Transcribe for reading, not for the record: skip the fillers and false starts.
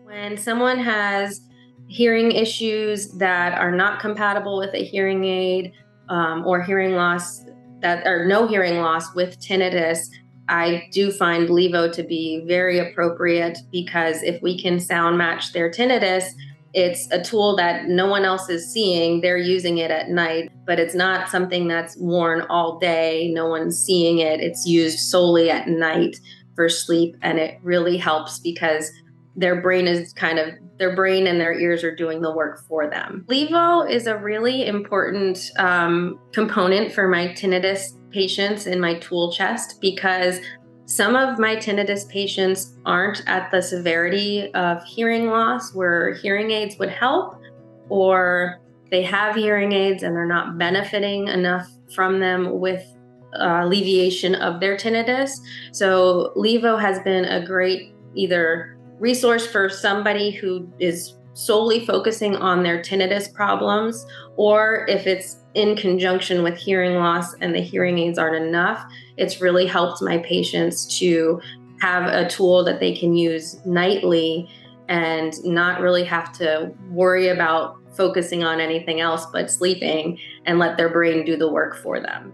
When someone has hearing issues that are not compatible with a hearing aid, or hearing loss or no hearing loss with tinnitus, I do find Levo to be very appropriate because if we can sound match their tinnitus, it's a tool that no one else is seeing. They're using it at night, but it's not something that's worn all day. No one's seeing it. It's used solely at night for sleep, and it really helps because their brain and their ears are doing the work for them. Levo is a really important component for my tinnitus patients in my tool chest because some of my tinnitus patients aren't at the severity of hearing loss where hearing aids would help, or they have hearing aids and they're not benefiting enough from them with alleviation of their tinnitus. So Levo has been a great either resource for somebody who is solely focusing on their tinnitus problems, or if it's in conjunction with hearing loss and the hearing aids aren't enough, it's really helped my patients to have a tool that they can use nightly and not really have to worry about focusing on anything else but sleeping and let their brain do the work for them.